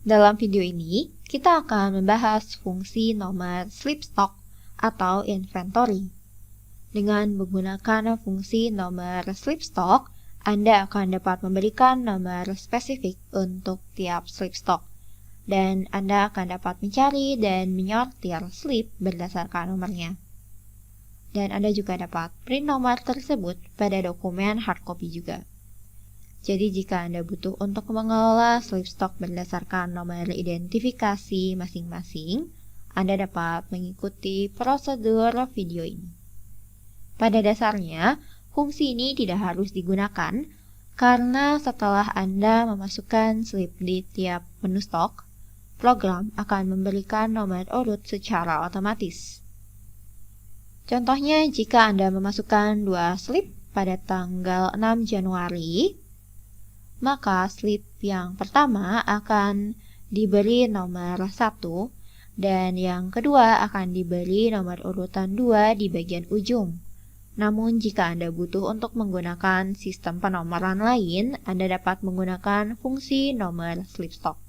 Dalam video ini, kita akan membahas fungsi nomor sleep stock atau inventory. Dengan menggunakan fungsi nomor sleep stock, Anda akan dapat memberikan nomor spesifik untuk tiap sleep stock. Dan Anda akan dapat mencari dan menyortir sleep berdasarkan nomornya. Dan Anda juga dapat print nomor tersebut pada dokumen hardcopy juga. Jadi jika Anda butuh untuk mengelola sleep stock berdasarkan nomor identifikasi masing-masing, Anda dapat mengikuti prosedur video ini. Pada dasarnya, fungsi ini tidak harus digunakan karena setelah Anda memasukkan sleep di tiap menu stok, program akan memberikan nomor urut secara otomatis. Contohnya, jika Anda memasukkan 2 sleep pada tanggal 6 Januari, maka sleep yang pertama akan diberi nomor 1 dan yang kedua akan diberi nomor urutan 2 di bagian ujung. Namun jika Anda butuh untuk menggunakan sistem penomoran lain, Anda dapat menggunakan fungsi nomor sleep stock.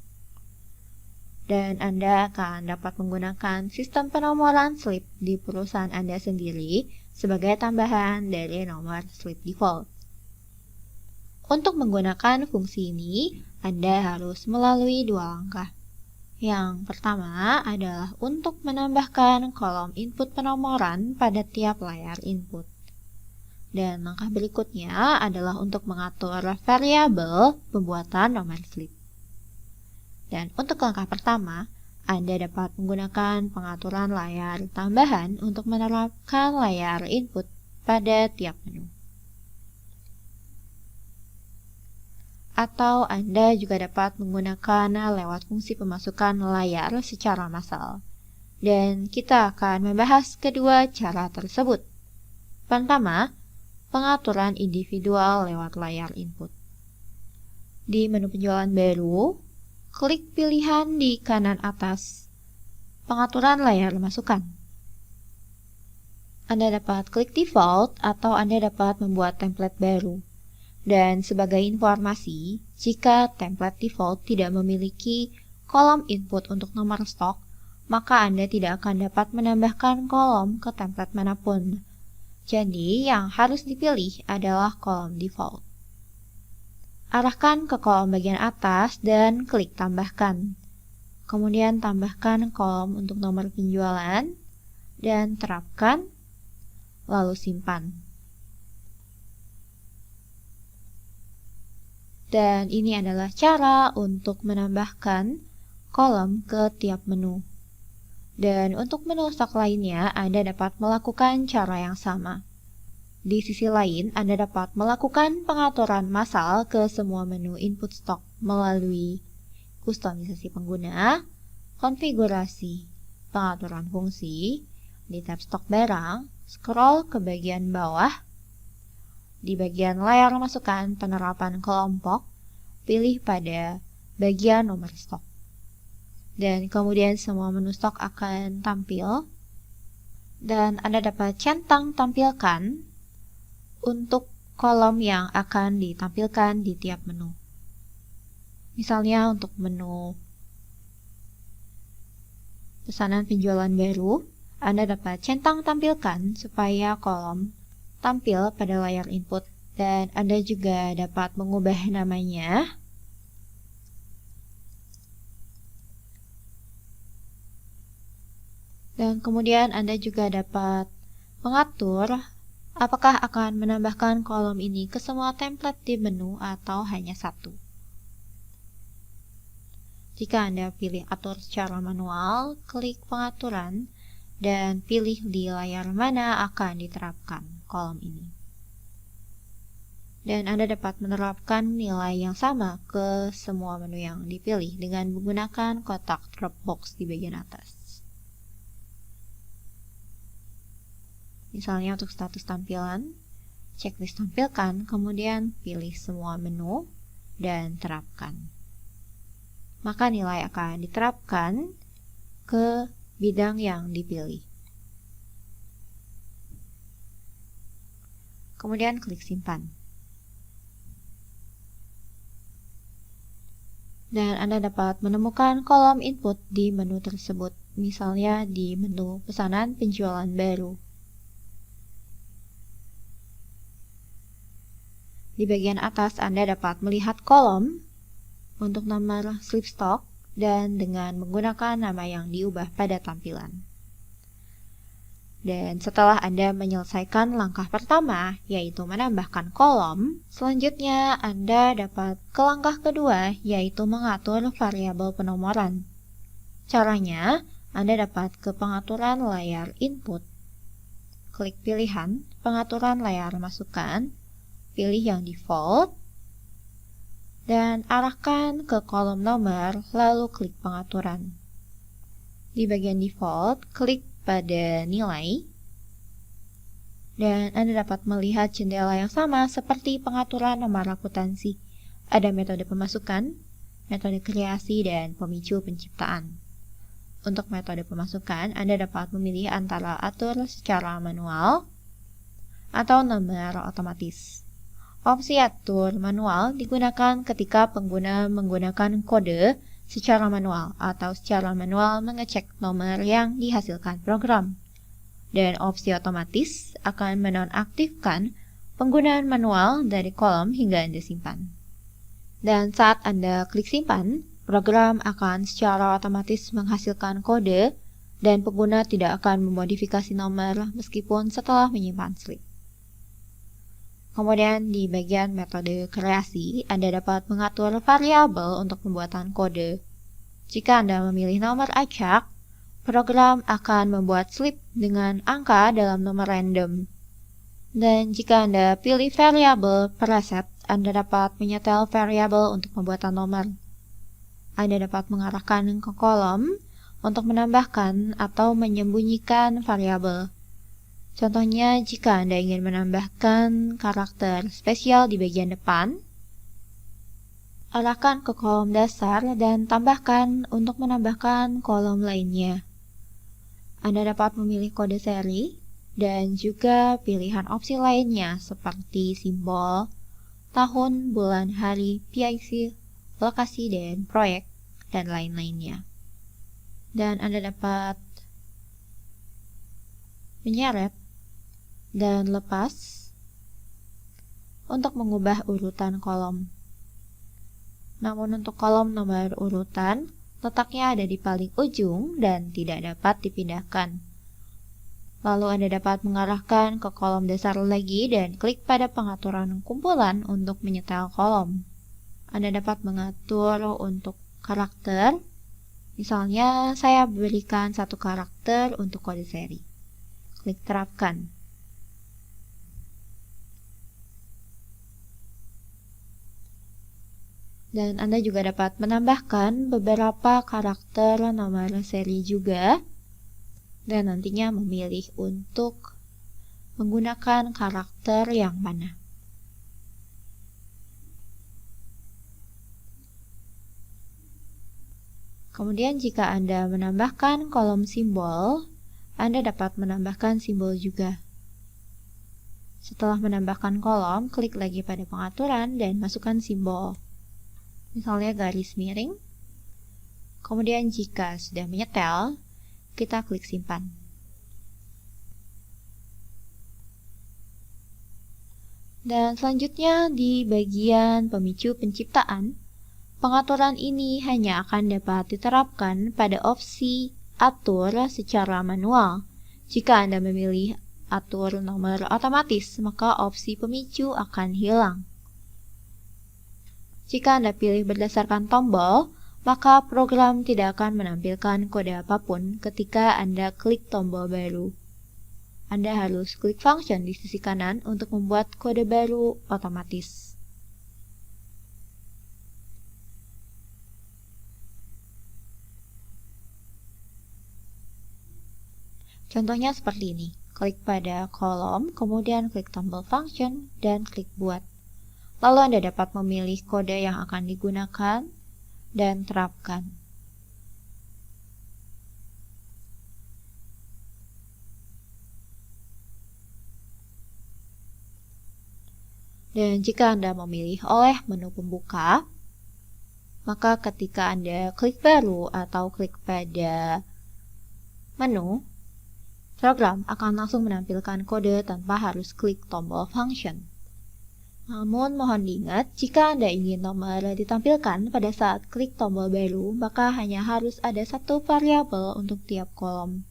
Dan Anda akan dapat menggunakan sistem penomoran sleep di perusahaan Anda sendiri sebagai tambahan dari nomor sleep default. Untuk menggunakan fungsi ini, Anda harus melalui 2 langkah. Yang pertama adalah untuk menambahkan kolom input penomoran pada tiap layar input. Dan langkah berikutnya adalah untuk mengatur variabel pembuatan nomor sleep. Dan untuk langkah pertama, Anda dapat menggunakan pengaturan layar tambahan untuk menerapkan layar input pada tiap menu. Atau Anda juga dapat menggunakan lewat fungsi pemasukan layar secara massal. Dan kita akan membahas kedua cara tersebut. Pertama, pengaturan individual lewat layar input. Di menu penjualan baru, klik pilihan di kanan atas, pengaturan layar masukan. Anda dapat klik default atau Anda dapat membuat template baru. Dan sebagai informasi, jika template default tidak memiliki kolom input untuk nomor stok, maka Anda tidak akan dapat menambahkan kolom ke template manapun. Jadi, yang harus dipilih adalah kolom default. Arahkan ke kolom bagian atas dan klik tambahkan. Kemudian tambahkan kolom untuk nomor penjualan dan terapkan, lalu simpan. Dan ini adalah cara untuk menambahkan kolom ke tiap menu. Dan untuk menu stok lainnya, Anda dapat melakukan cara yang sama. Di sisi lain, Anda dapat melakukan pengaturan massal ke semua menu input stok melalui kustomisasi pengguna, konfigurasi, pengaturan fungsi, di tab stok barang, scroll ke bagian bawah. Di bagian layar masukan penerapan kelompok, pilih pada bagian nomor stok. Dan kemudian semua menu stok akan tampil. Dan Anda dapat centang tampilkan untuk kolom yang akan ditampilkan di tiap menu. Misalnya untuk menu pesanan penjualan baru, Anda dapat centang tampilkan supaya kolom tampil pada layar input, dan Anda juga dapat mengubah namanya. Dan kemudian Anda juga dapat mengatur apakah akan menambahkan kolom ini ke semua template di menu atau hanya satu. Jika Anda pilih atur secara manual, klik pengaturan dan pilih di layar mana akan diterapkan kolom ini. Dan Anda dapat menerapkan nilai yang sama ke semua menu yang dipilih dengan menggunakan kotak Dropbox di bagian atas. Misalnya untuk status tampilan, checklist tampilkan, kemudian pilih semua menu dan terapkan. Maka nilai akan diterapkan ke bidang yang dipilih. Kemudian klik simpan. Dan Anda dapat menemukan kolom input di menu tersebut, misalnya di menu pesanan penjualan baru. Di bagian atas Anda dapat melihat kolom untuk nomor slip stock dan dengan menggunakan nama yang diubah pada tampilan. Dan setelah Anda menyelesaikan langkah pertama, yaitu menambahkan kolom, selanjutnya Anda dapat ke langkah kedua, yaitu mengatur variabel penomoran. Caranya, Anda dapat ke pengaturan layar input. Klik pilihan pengaturan layar masukan, pilih yang default, dan arahkan ke kolom nomor, lalu klik pengaturan. Di bagian default, klik pada nilai, dan Anda dapat melihat jendela yang sama seperti pengaturan nomor akuntansi. Ada metode pemasukan, metode kreasi, dan pemicu penciptaan. Untuk metode pemasukan, Anda dapat memilih antara atur secara manual atau nomor otomatis. Opsi atur manual digunakan ketika pengguna menggunakan kode secara manual atau secara manual mengecek nomor yang dihasilkan program. Dan opsi otomatis akan menonaktifkan penggunaan manual dari kolom hingga Anda simpan. Dan saat Anda klik simpan, program akan secara otomatis menghasilkan kode dan pengguna tidak akan memodifikasi nomor meskipun setelah menyimpan slip. Kemudian di bagian metode kreasi, Anda dapat mengatur variabel untuk pembuatan kode. Jika Anda memilih nomor acak, program akan membuat slip dengan angka dalam nomor random. Dan jika Anda pilih variabel preset, Anda dapat menyetel variabel untuk pembuatan nomor. Anda dapat mengarahkan ke kolom untuk menambahkan atau menyembunyikan variabel. Contohnya, jika Anda ingin menambahkan karakter spesial di bagian depan, arahkan ke kolom dasar dan tambahkan untuk menambahkan kolom lainnya. Anda dapat memilih kode seri dan juga pilihan opsi lainnya seperti simbol, tahun, bulan, hari, PIC, lokasi, dan proyek, dan lain-lainnya. Dan Anda dapat menyeret dan lepas untuk mengubah urutan kolom. Namun untuk kolom nomor urutan, letaknya ada di paling ujung dan tidak dapat dipindahkan. Lalu Anda dapat mengarahkan ke kolom dasar lagi dan klik pada pengaturan kumpulan untuk menyetel kolom. Anda dapat mengatur untuk karakter, misalnya saya berikan satu karakter untuk kode seri. Klik terapkan. Dan Anda juga dapat menambahkan beberapa karakter nomor seri juga, dan nantinya memilih untuk menggunakan karakter yang mana. Kemudian jika Anda menambahkan kolom simbol, Anda dapat menambahkan simbol juga. Setelah menambahkan kolom, klik lagi pada pengaturan dan masukkan simbol. Misalnya garis miring. Kemudian jika sudah menyetel, kita klik simpan. Dan selanjutnya di bagian pemicu penciptaan, pengaturan ini hanya akan dapat diterapkan pada opsi atur secara manual. Jika Anda memilih atur nomor otomatis, maka opsi pemicu akan hilang. Jika Anda pilih berdasarkan tombol, maka program tidak akan menampilkan kode apapun ketika Anda klik tombol baru. Anda harus klik function di sisi kanan untuk membuat kode baru otomatis. Contohnya seperti ini. Klik pada kolom, kemudian klik tombol function, dan klik buat. Lalu Anda dapat memilih kode yang akan digunakan dan terapkan. Dan jika Anda memilih oleh menu pembuka, Maka ketika Anda klik baru atau klik pada menu, program akan langsung menampilkan kode tanpa harus klik tombol function. Namun mohon diingat, jika Anda ingin nomor ditampilkan pada saat klik tombol baru, maka hanya harus ada satu variabel untuk tiap kolom.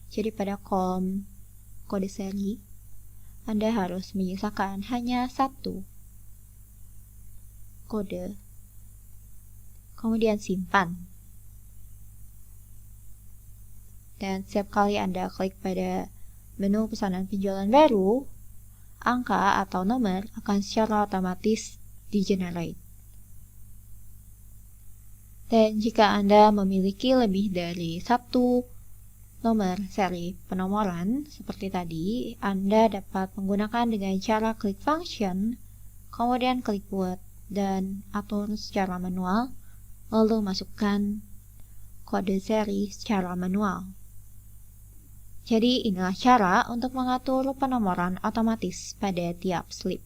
Jadi pada kolom kode seri, Anda harus menyisakan hanya satu kode, kemudian simpan. Dan setiap kali Anda klik pada menu pesanan penjualan baru, angka atau nomor akan secara otomatis di-generate. Dan jika Anda memiliki lebih dari satu nomor seri penomoran seperti tadi, Anda dapat menggunakan dengan cara klik function, kemudian klik word, dan atur secara manual, lalu masukkan kode seri secara manual. Jadi inilah cara untuk mengatur penomoran otomatis pada tiap slip.